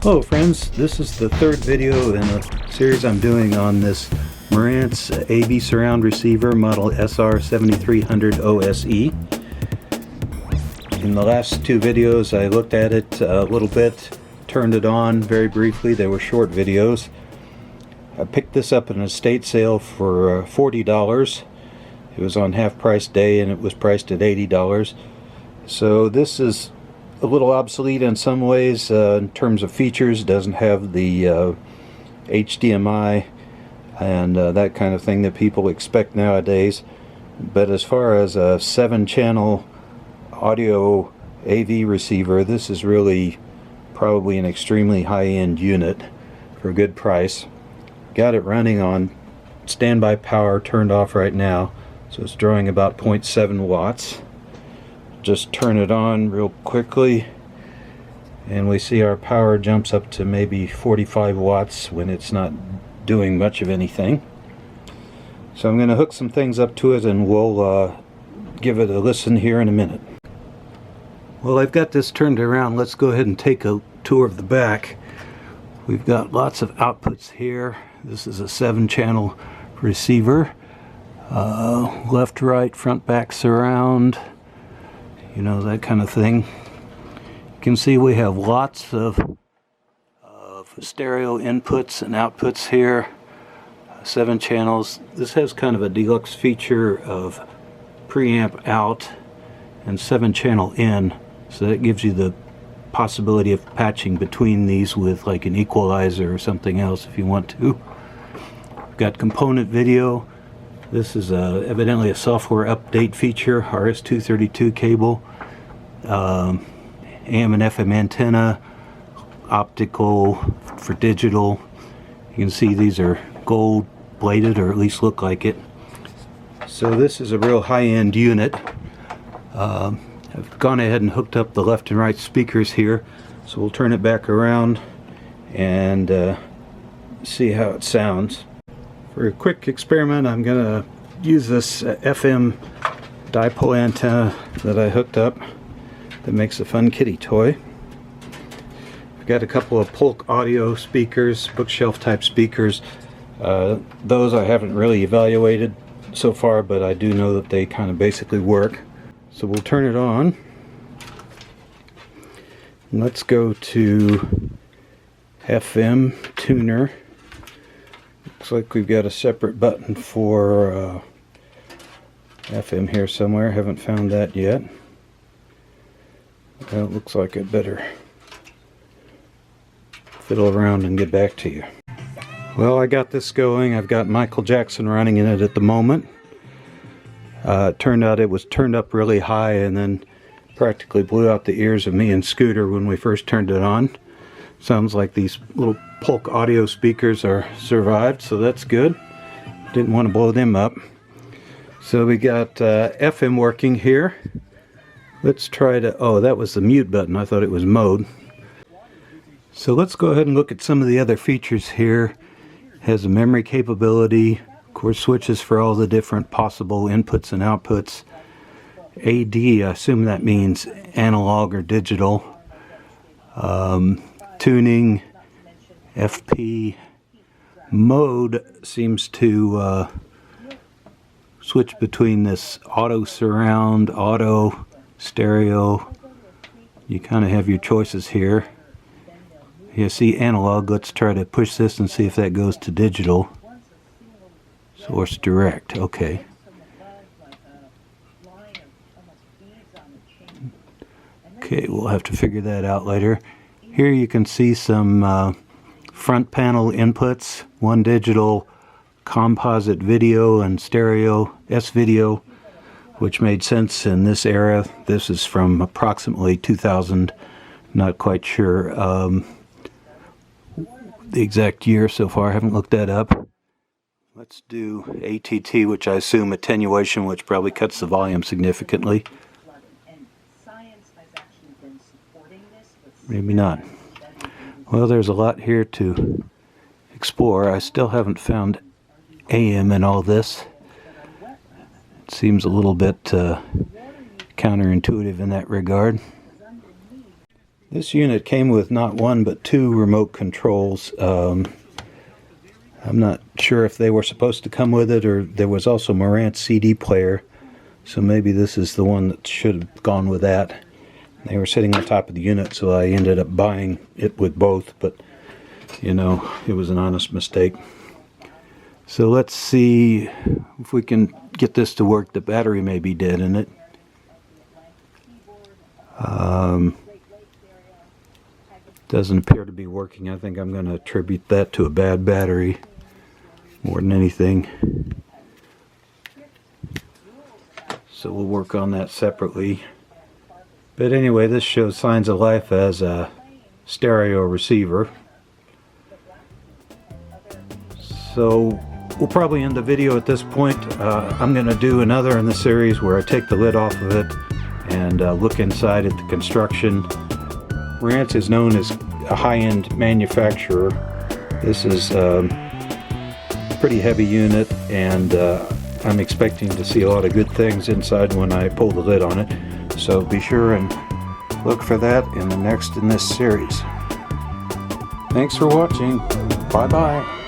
Hello friends, this is the third video in a series I'm doing on this Marantz AV surround receiver model SR7300OSE. In the last two videos I looked at it a little bit, turned it on very briefly. They were short videos. I picked this up in an estate sale for $40. It was on half price day and it was priced at $80. So this is a little obsolete in some ways in terms of features. It doesn't have the HDMI and that kind of thing that people expect nowadays. But as far as a 7-channel audio AV receiver, this is really probably an extremely high-end unit for a good price. Got it running on standby power, turned off right now, so it's drawing about 0.7 watts. Just turn it on real quickly and we see our power jumps up to maybe 45 watts when it's not doing much of anything. So I'm going to hook some things up to it and we'll give it a listen here in a minute. Well, I've got this turned around. Let's go ahead and take a tour of the back. We've got lots of outputs here. This is a 7-channel receiver. Left, right, front, back, surround. You know, that kind of thing. You can see we have lots of stereo inputs and outputs here. 7 channels. This has kind of a deluxe feature of preamp out and 7-channel in, so that gives you the possibility of patching between these with like an equalizer or something else if you want to. We've got component video. This is evidently a software update feature. RS-232 cable, AM and FM antenna, optical for digital. You can see these are gold plated, or at least look like it. So this is a real high-end unit. I've gone ahead and hooked up the left and right speakers here, so we'll turn it back around and see how it sounds. For a quick experiment, I'm going to use this FM dipole antenna that I hooked up that makes a fun kitty toy. I've got a couple of Polk audio speakers, bookshelf type speakers. Those I haven't really evaluated so far, but I do know that they kind of basically work. So we'll turn it on. Let's go to FM tuner. Looks like we've got a separate button for FM here somewhere. Haven't found that yet. Well, it looks like I'd better fiddle around and get back to you. Well, I got this going. I've got Michael Jackson running in it at the moment. It turned out it was turned up really high and then practically blew out the ears of me and Scooter when we first turned it on. Sounds like these little Polk audio speakers are survived, so that's good. Didn't want to blow them up. So we got FM working here. Let's try to, oh, that was the mute button. I thought it was mode. So let's go ahead and look at some of the other features here. Has a memory capability, of course switches for all the different possible inputs and outputs. AD, I assume that means analog or digital. Tuning, FP. Mode seems to switch between this auto surround, auto, stereo. You kind of have your choices here. You see analog. Let's try to push this and see if that goes to digital. Source direct. Okay. Okay, we'll have to figure that out later. Here you can see some front panel inputs. One digital composite video and stereo S-video, which made sense in this era. This is from approximately 2000. Not quite sure the exact year so far. I haven't looked that up. Let's do ATT, which I assume attenuation, which probably cuts the volume significantly. Maybe not. Well, there's a lot here to explore. I still haven't found AM in all this. It seems a little bit counterintuitive in that regard. This unit came with not one but two remote controls. I'm not sure if they were supposed to come with it, or there was also Marantz CD player, so maybe this is the one that should have gone with that. They were sitting on top of the unit, so I ended up buying it with both, but you know, it was an honest mistake. So let's see if we can get this to work. The battery may be dead in it. Doesn't appear to be working. I think I'm going to attribute that to a bad battery more than anything. So we'll work on that separately. But anyway, this shows signs of life as a stereo receiver. So we'll probably end the video at this point. I'm going to do another in the series where I take the lid off of it and look inside at the construction. Marantz is known as a high-end manufacturer. This is a pretty heavy unit, and I'm expecting to see a lot of good things inside when I pull the lid on it. So be sure and look for that in the next in this series. Thanks for watching. Bye-bye.